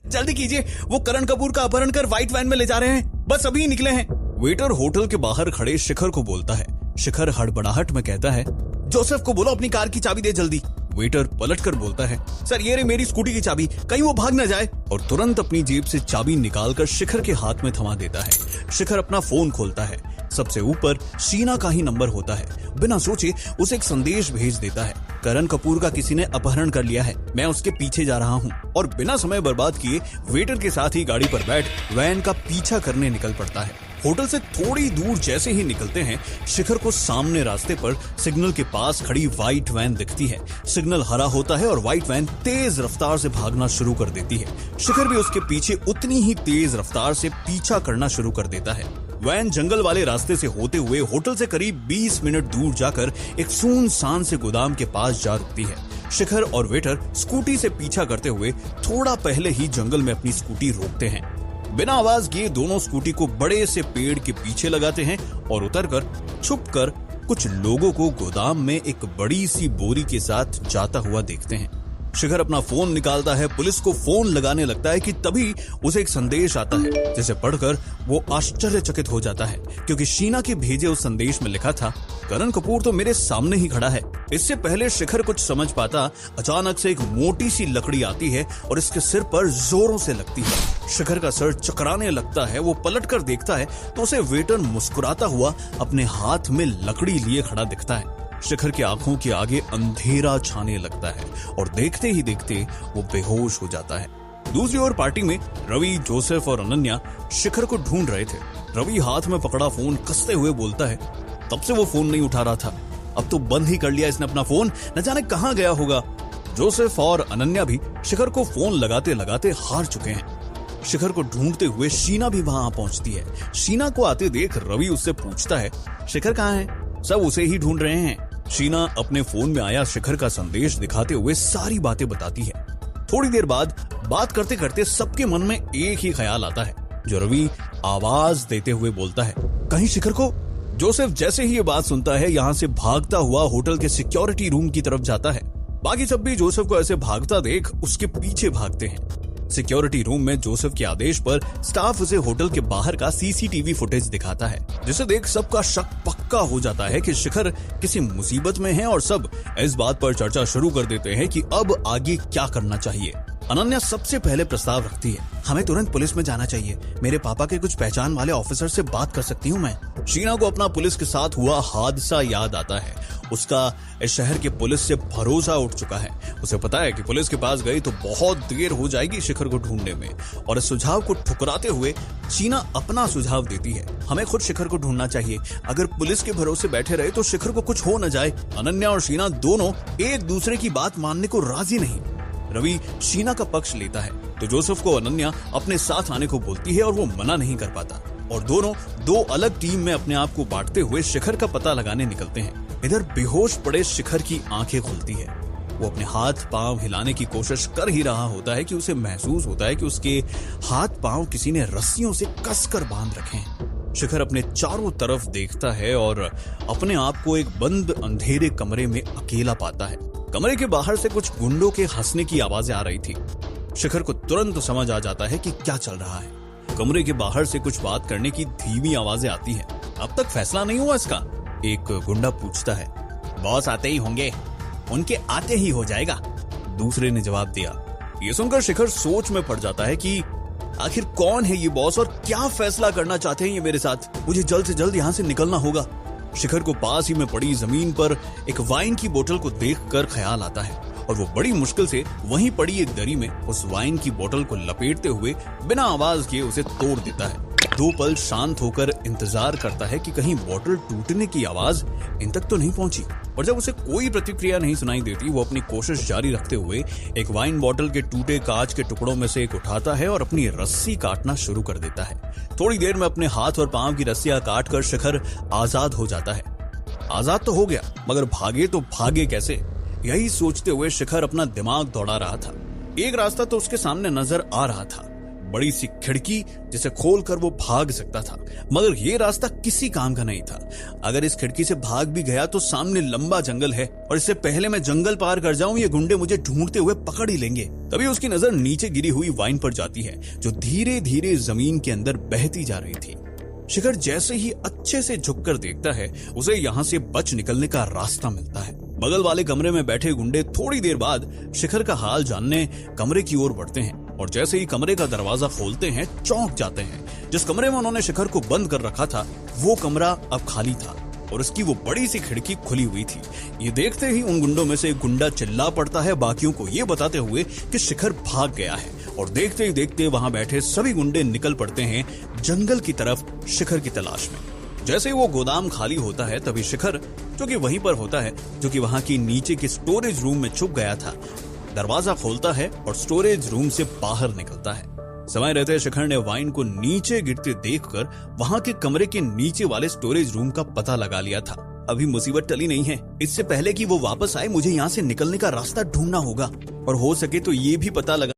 जल्दी कीजिए, वो करण कपूर का अपहरण कर व्हाइट वैन में ले जा रहे हैं, बस अभी निकले हैं। वेटर होटल के बाहर खड़े शिखर को बोलता है। शिखर हड़बड़ाहट में कहता है, जोसेफ को बोलो अपनी कार की चाबी दे जल्दी। वेटर पलटकर बोलता है, सर ये रे मेरी स्कूटी की चाबी, कहीं वो भाग न जाए। और तुरंत अपनी जेब से चाबी निकालकर शिखर के हाथ में थमा देता है। शिखर अपना फोन खोलता है। सबसे ऊपर शीना का ही नंबर होता है। बिना सोचे उसे एक संदेश भेज देता है, करण कपूर का किसी ने अपहरण कर लिया है, मैं उसके पीछे जा रहा हूँ। और बिना समय बर्बाद किए वेटर के साथ ही गाड़ी पर बैठ वैन का पीछा करने निकल पड़ता है। होटल से थोड़ी दूर जैसे ही निकलते हैं, शिखर को सामने रास्ते पर सिग्नल के पास खड़ी व्हाइट वैन दिखती है। सिग्नल हरा होता है और व्हाइट वैन तेज रफ्तार से भागना शुरू कर देती है। शिखर भी उसके पीछे उतनी ही तेज रफ्तार से पीछा करना शुरू कर देता है। वैन जंगल वाले रास्ते से होते हुए होटल से करीब 20 मिनट दूर जाकर एक सुनसान से गोदाम के पास जा रुकती है। शिखर और वेटर स्कूटी से पीछा करते हुए थोड़ा पहले ही जंगल में अपनी स्कूटी रोकते हैं। बिना आवाज किए दोनों स्कूटी को बड़े से पेड़ के पीछे लगाते हैं और उतरकर छुपकर कुछ लोगों को गोदाम में एक बड़ी सी बोरी के साथ जाता हुआ देखते हैं। शिखर अपना फोन निकालता है, पुलिस को फोन लगाने लगता है कि तभी उसे एक संदेश आता है, जिसे पढ़कर वो आश्चर्यचकित हो जाता है, क्योंकि शीना के भेजे उस संदेश में लिखा था, करण कपूर तो मेरे सामने ही खड़ा है। इससे पहले शिखर कुछ समझ पाता, अचानक से एक मोटी सी लकड़ी आती है और इसके सिर पर जोरों से लगती है। शिखर का सर चकराने लगता है। वो पलटकर देखता है तो उसे वेटर मुस्कुराता हुआ अपने हाथ में लकड़ी लिए खड़ा दिखता है। शिखर की आंखों के आगे अंधेरा छाने लगता है और देखते ही देखते वो बेहोश हो जाता है। दूसरी ओर पार्टी में रवि, जोसेफ और अनन्या शिखर को ढूंढ रहे थे। रवि हाथ में पकड़ा फोन कसते हुए बोलता है, तब से वो फोन नहीं उठा रहा था, अब तो बंद ही कर लिया इसने अपना फोन, न जाने कहां गया होगा। जोसेफ और अनन्या भी शिखर को फोन लगाते लगाते हार चुके हैं। शिखर को ढूंढते हुए शीना भी वहां पहुंचती है। शीना को आते देख रवि उससे पूछता है, शिखर कहाँ है? सब उसे ही ढूंढ रहे हैं। शीना अपने फोन में आया शिखर का संदेश दिखाते हुए सारी बातें बताती है। थोड़ी देर बाद बात करते करते सबके मन में एक ही ख्याल आता है, जो रवि आवाज देते हुए बोलता है, कहीं शिखर को। जोसेफ जैसे ही ये बात सुनता है, यहाँ से भागता हुआ होटल के सिक्योरिटी रूम की तरफ जाता है। बाकी सब भी जोसेफ को ऐसे भागता देख उसके पीछे भागते हैं। सिक्योरिटी रूम में जोसेफ के आदेश पर स्टाफ उसे होटल के बाहर का सीसीटीवी फुटेज दिखाता है, जिसे देख सबका शक पक्का हो जाता है कि शिखर किसी मुसीबत में है और सब इस बात पर चर्चा शुरू कर देते हैं कि अब आगे क्या करना चाहिए। अनन्या सबसे पहले प्रस्ताव रखती है, हमें तुरंत पुलिस में जाना चाहिए, मेरे पापा के कुछ पहचान वाले ऑफिसर से बात कर सकती हूँ मैं। शीना को अपना पुलिस के साथ हुआ हादसा याद आता है। उसका इस शहर के पुलिस से भरोसा उठ चुका है। उसे पता है कि पुलिस के पास गई तो बहुत देर हो जाएगी शिखर को ढूंढने में, और इस सुझाव को ठुकराते हुए शीना अपना सुझाव देती है, हमें खुद शिखर को ढूंढना चाहिए, अगर पुलिस के भरोसे बैठे रहे तो शिखर को कुछ हो न जाए। अनन्या और शीना दोनों एक दूसरे की बात मानने को राजी नहीं। रवि शीना का पक्ष लेता है तो जोसेफ को अनन्या अपने साथ आने को बोलती है और वो मना नहीं कर पाता, और दोनों दो अलग टीम में अपने आप को बांटते हुए शिखर का पता लगाने निकलते हैं। इधर बेहोश पड़े शिखर की आंखें खुलती है। वो अपने हाथ पांव हिलाने की कोशिश कर ही रहा होता है कि उसे महसूस होता है कि उसके हाथ पांव किसी ने रस्सियों से कसकर बांध रखे हैं। शिखर अपने चारों तरफ देखता है और अपने आप को एक बंद अंधेरे कमरे में अकेला पाता है। कमरे के बाहर से कुछ गुंडों के हंसने की आवाजें आ रही थी। शिखर को तुरंत समझ आ जाता है कि क्या चल रहा है। कमरे के बाहर से कुछ बात करने की धीमी आवाजें आती हैं। अब तक फैसला नहीं हुआ इसका? एक गुंडा पूछता है। बॉस आते ही होंगे, उनके आते ही हो जाएगा, दूसरे ने जवाब दिया। ये सुनकर शिखर सोच में पड़ जाता है कि आखिर कौन है ये बॉस और क्या फैसला करना चाहते हैं ये मेरे साथ। मुझे जल्द से जल्द यहाँ से निकलना होगा। शिखर को पास ही में पड़ी जमीन पर एक वाइन की बोतल को देखकर ख्याल आता है और वो बड़ी मुश्किल से वहीं पड़ी एक दरी में उस वाइन की बोतल को लपेटते हुए बिना आवाज किए उसे तोड़ देता है। दो पल शांत होकर इंतजार करता है कि कहीं बोतल टूटने की आवाज इन तक तो नहीं पहुंची, और जब उसे कोई प्रतिक्रिया नहीं सुनाई देती, वो अपनी कोशिश जारी रखते हुए एक वाइन बोतल के टूटे कांच के टुकड़ों में से एक उठाता है और अपनी रस्सी काटना शुरू कर देता है। थोड़ी देर में अपने हाथ और पांव की रस्सियां काटकर शिखर आजाद हो जाता है। आजाद तो हो गया, मगर भागे तो भागे कैसे, यही सोचते हुए शिखर अपना दिमाग दौड़ा रहा था। एक रास्ता तो उसके सामने नजर आ रहा था। बड़ी सी खिड़की जिसे खोलकर वो भाग सकता था, मगर ये रास्ता किसी काम का नहीं था। अगर इस खिड़की से भाग भी गया तो सामने लंबा जंगल है और इससे पहले मैं जंगल पार कर जाऊं ये गुंडे मुझे ढूंढते हुए पकड़ ही लेंगे। तभी उसकी नजर नीचे गिरी हुई वाइन पर जाती है जो धीरे धीरे जमीन के अंदर बहती जा रही थी। शिखर जैसे ही अच्छे से झुककर देखता है उसे यहाँ से बच निकलने का रास्ता मिलता है। बगल वाले कमरे में बैठे गुंडे थोड़ी देर बाद शिखर का हाल जानने कमरे की ओर बढ़ते हैं और जैसे ही कमरे का दरवाजा खोलते हैं चौंक जाते हैं। जिस कमरे में उन्होंने शिखर को बंद कर रखा था वो कमरा अब खाली था और उसकी वो बड़ी सी खिड़की खुली हुई थी। ये देखते ही उन गुंडों में से एक गुंडा चिल्ला पड़ता है बाकियों को ये बताते हुए कि शिखर भाग गया है और देखते ही देखते वहां बैठे सभी गुंडे निकल पड़ते हैं जंगल की तरफ शिखर की तलाश में। जैसे ही वो गोदाम खाली होता है तभी शिखर, जो कि वहीं पर होता है, जो कि वहां की नीचे के स्टोरेज रूम में छुप गया था, दरवाजा खोलता है और स्टोरेज रूम से बाहर निकलता है। समय रहते शिखर ने वाइन को नीचे गिरते देखकर वहां के कमरे के नीचे वाले स्टोरेज रूम का पता लगा लिया था। अभी मुसीबत टली नहीं है, इससे पहले कि वो वापस आए मुझे यहाँ से निकलने का रास्ता ढूंढना होगा और हो सके तो ये भी पता लगा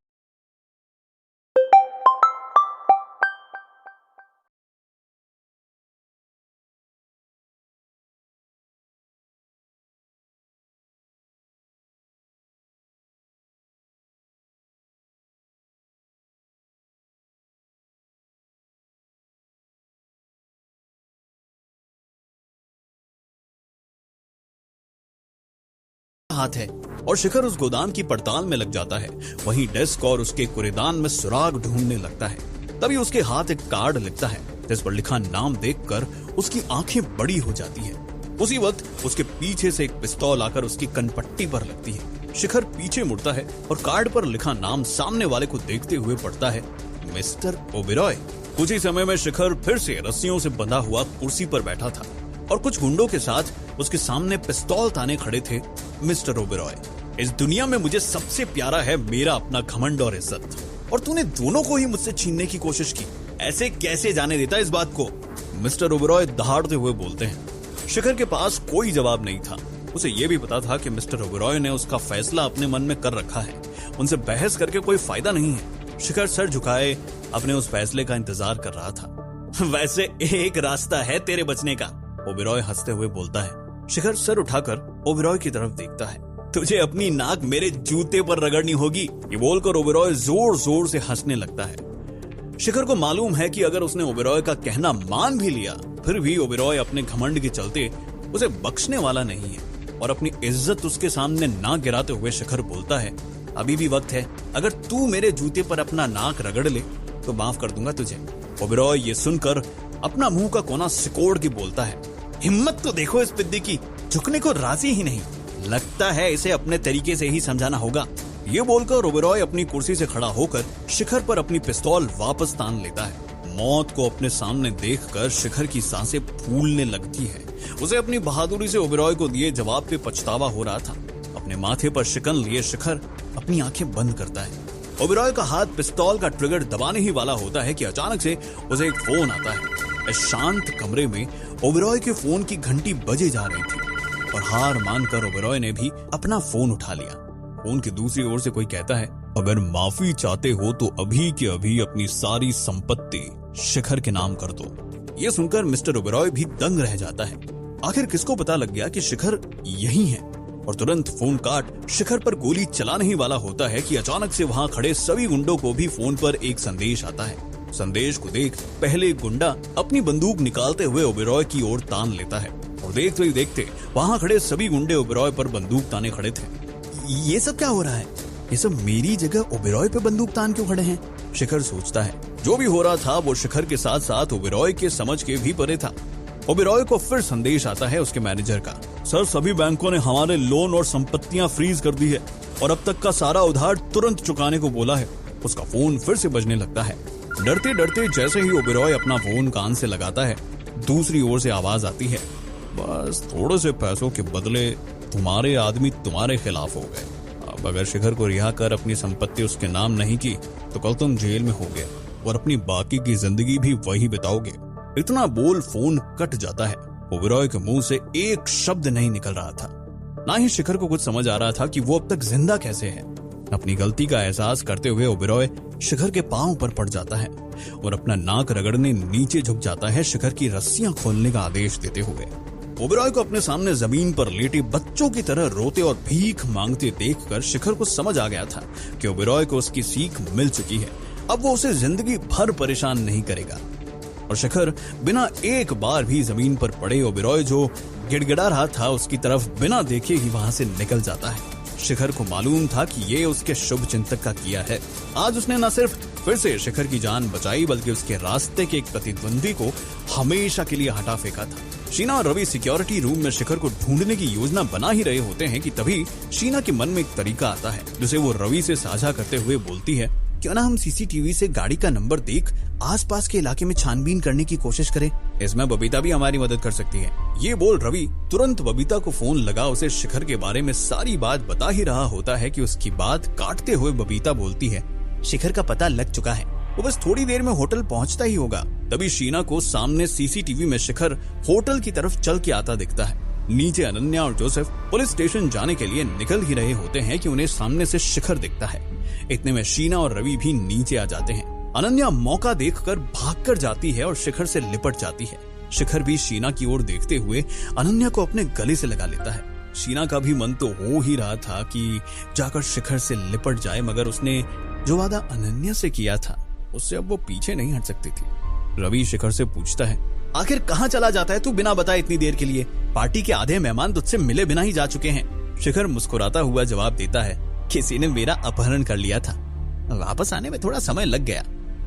हाथ है और शिखर उस गोदाम की पड़ताल में लग जाता है। वहीं डेस्क और उसके कूड़ेदान में सुराग ढूंढने लगता है। तभी उसके हाथ एक कार्ड लिखता है जिस पर लिखा नाम देखकर उसकी आंखें बड़ी हो जाती है। उसी वक्त उसके पीछे से एक पिस्तौल आकर उसकी कनपट्टी पर लगती है। शिखर पीछे मुड़ता है और कार्ड पर लिखा नाम सामने वाले को देखते हुए पढ़ता है, मिस्टर ओबेरॉय। कुछ ही समय में शिखर फिर से रस्सियों से बंधा हुआ कुर्सी पर बैठा था और कुछ गुंडों के साथ उसके सामने पिस्तौल ताने खड़े थे। मिस्टर ओबेरॉय, इस दुनिया में मुझे सबसे प्यारा है मेरा अपना घमंड और इज्जत, और तूने दोनों को ही मुझसे छीनने की कोशिश की। ऐसे कैसे जाने देता इस बात को? मिस्टर ओबेरॉय दहाड़ते हुए बोलते हैं। शिखर के पास कोई जवाब नहीं था। उसे यह भी पता था कि मिस्टर ओबेरॉय ने उसका फैसला अपने मन में कर रखा है, उनसे बहस करके कोई फायदा नहीं है। शिखर सर झुकाए अपने उस फैसले का इंतजार कर रहा था। वैसे एक रास्ता है तेरे बचने का, ओबेरॉय हंसते हुए बोलता है। शिखर सर उठाकर ओबेरॉय की तरफ देखता है। तुझे अपनी नाक मेरे जूते पर रगड़नी होगी, ये बोलकर ओबेरॉय जोर जोर से हंसने लगता है। शिखर को मालूम है कि अगर उसने ओबेरॉय का कहना मान भी लिया फिर भी ओबेरॉय अपने घमंड के चलते उसे बख्शने वाला नहीं है और अपनी इज्जत उसके सामने ना गिराते हुए शिखर बोलता है, अभी भी वक्त है, अगर तू मेरे जूते पर अपना नाक रगड़ ले तो माफ कर दूंगा तुझे। ओबेरॉय ये सुनकर अपना मुंह का कोना सिकोड़ के बोलता है, हिम्मत तो देखो इस पिद्दी की, झुकने को राजी ही नहीं, लगता है इसे अपने तरीके से ही समझाना होगा। ये बोलकर ओबेरॉय अपनी कुर्सी से खड़ा होकर शिखर पर अपनी पिस्तौल वापस तान लेता है। मौत को अपने सामने देखकर शिखर की सांसें फूलने लगती है। उसे अपनी बहादुरी से ओबेरॉय को दिए जवाब पे पछतावा हो रहा था। अपने माथे पर शिकन लिए शिखर अपनी आंखें बंद करता है। ओबेरॉय का हाथ पिस्तौल का ट्रिगर दबाने ही वाला होता है कि अचानक से उसे एक फोन आता है। इस शांत कमरे में ओबेरॉय के फोन की घंटी बजे जा रही थी और हार मानकर ओबेरॉय ने भी अपना फोन उठा लिया। फोन की दूसरी ओर से कोई कहता है, अगर माफी चाहते हो तो अभी के अभी अपनी सारी संपत्ति शिखर के नाम कर दो। ये सुनकर मिस्टर ओबेरॉय भी दंग रह जाता है। आखिर किसको पता लग गया कि शिखर यही है, और तुरंत फोन काट शिखर पर गोली चलाने ही वाला होता है कि अचानक से वहां खड़े सभी गुंडों को भी फोन पर एक संदेश आता है। संदेश को देख पहले गुंडा अपनी बंदूक निकालते हुए ओबेरॉय की ओर तान लेता है और देखते ही देखते वहां खड़े सभी गुंडे ओबेरॉय पर बंदूक ताने खड़े थे। ये सब क्या हो रहा है? ये सब मेरी जगह ओबेरॉय पे बंदूक तान क्यों खड़े हैं? शिखर सोचता है। जो भी हो रहा था वो शिखर के साथ साथ ओबेरॉय के समझ के भी परे था। ओबेरॉय को फिर संदेश आता है उसके मैनेजर का, सर सभी बैंकों ने हमारे लोन और संपत्तियां फ्रीज कर दी है और अब तक का सारा उधार तुरंत चुकाने को बोला है। उसका फोन फिर से बजने लगता है। डरते डरते जैसे ही ओबेरॉय अपना फोन कान से लगाता है, दूसरी ओर से आवाज आती है, बस थोड़े से पैसों के बदले तुम्हारे आदमी तुम्हारे खिलाफ हो गए। अब अगर शिखर को रिहा कर अपनी संपत्ति उसके नाम नहीं की तो कल तुम जेल में होगे और अपनी बाकी की जिंदगी भी वही बिताओगे। इतना बोल फोन कट जाता है। ओबेरॉय के मुंह से एक शब्द नहीं निकल रहा था। ना ही शिखर को कुछ समझ आ रहा था कि वो अब तक जिंदा कैसे है। अपनी गलती का एहसास करते हुए ओबेरॉय शिखर के पांव पर पड़ जाता है और अपना नाक रगड़ने नीचे झुक जाता है, शिखर की रस्सियां खोलने का आदेश देते हुए। ओबेरॉय को अपने सामने जमीन पर लेटे बच्चों की तरह रोते और भीख मांगते देखकर शिखर को समझ आ गया था कि ओबेरॉय को उसकी सीख मिल चुकी है। अब वो उसे जिंदगी भर परेशान नहीं करेगा। और शिखर बिना एक बार भी जमीन पर पड़े ओबेरॉय जो गिड़गिड़ा रहा था उसकी तरफ बिना देखे ही वहां से निकल जाता है। शिखर को मालूम था कि ये उसके शुभ चिंतक का किया है। आज उसने न सिर्फ फिर से शिखर की जान बचाई बल्कि उसके रास्ते के एक प्रतिद्वंदी को हमेशा के लिए हटा फेंका था। शीना और रवि सिक्योरिटी रूम में शिखर को ढूंढने की योजना बना ही रहे होते हैं कि तभी शीना के मन में एक तरीका आता है जिसे वो रवि से साझा करते हुए बोलती है, क्यों ना हम सीसीटीवी से गाड़ी का नंबर देख आसपास के इलाके में छानबीन करने की कोशिश करें। इसमें बबीता भी हमारी मदद कर सकती है। ये बोल रवि तुरंत बबीता को फोन लगा उसे शिखर के बारे में सारी बात बता ही रहा होता है कि उसकी बात काटते हुए बबीता बोलती है, शिखर का पता लग चुका है, वो बस थोड़ी देर में होटल पहुंचता ही होगा। तभी शीना को सामने सीसीटीवी में शिखर होटल की तरफ चल के आता दिखता है। नीचे अनन्या और जोसेफ पुलिस स्टेशन जाने के लिए निकल ही रहे होते हैं कि उन्हें सामने से शिखर दिखता है। इतने में शीना और रवि भी नीचे आ जाते हैं। अनन्या मौका देखकर भागकर जाती है और शिखर से लिपट जाती है। शिखर भी शीना की ओर देखते हुए अनन्या को अपने गले से लगा लेता है। शीना का भी मन तो हो ही रहा था कि जाकर शिखर से लिपट जाए, मगर उसने जो वादा अनन्या से किया था उससे अब वो पीछे नहीं हट सकती थी। रवि शिखर से पूछता है, आखिर कहाँ चला जाता है तू बिना बताए इतनी देर के लिए? पार्टी के आधे मेहमान तुझसे मिले बिना ही जा चुके हैं। शिखर मुस्कुराता हुआ जवाब देता है, किसी ने मेरा अपहरण कर लिया था, वापस आने में थोड़ा समय लग गया।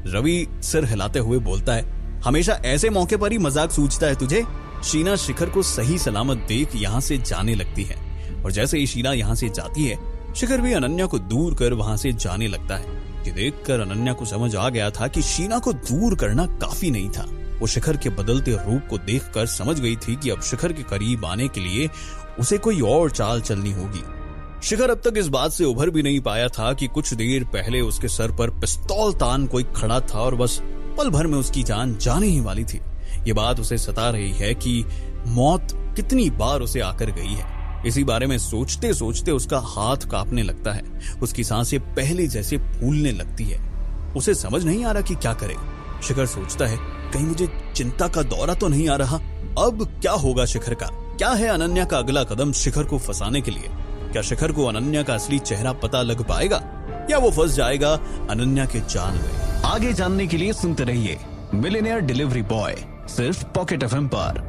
रवि सिर हिलाते हुए बोलता है, हमेशा ऐसे मौके पर ही मजाक सूझता है तुझे? शीना शिखर को सही सलामत देख यहाँ से जाने लगती है और जैसे ही शीना यहाँ से जाती है शिखर भी अनन्या को दूर कर वहां से जाने लगता है। ये देखकर अनन्या को समझ आ गया था कि शीना को दूर करना काफी नहीं था। वो शिखर के बदलते रूप को देखकर समझ गई थी कि अब शिखर के करीब आने के लिए उसे कोई और चाल चलनी होगी। शिखर अब तक इस बात से उभर भी नहीं पाया था कि कुछ देर पहले उसके सर पर पिस्तौल तान कोई खड़ा था और बस पल भर में उसकी जान जाने ही वाली थी। ये बात उसे सता रही है कि मौत कितनी बार उसे आकर गई है। इसी बारे में सोचते सोचते उसका हाथ कांपने लगता है, उसकी सांसें पहले जैसे फूलने लगती है। उसे समझ नहीं आ रहा कि क्या करे। शिखर सोचता है, कहीं मुझे चिंता का दौरा तो नहीं आ रहा? अब क्या होगा शिखर का? क्या है अनन्या का अगला कदम शिखर को फंसाने के लिए? क्या शिखर को अनन्या का असली चेहरा पता लग पाएगा या वो फंस जाएगा अनन्या के जाल में? आगे जानने के लिए सुनते रहिए मिलियनेयर डिलीवरी बॉय, सिर्फ पॉकेट एफएम पर।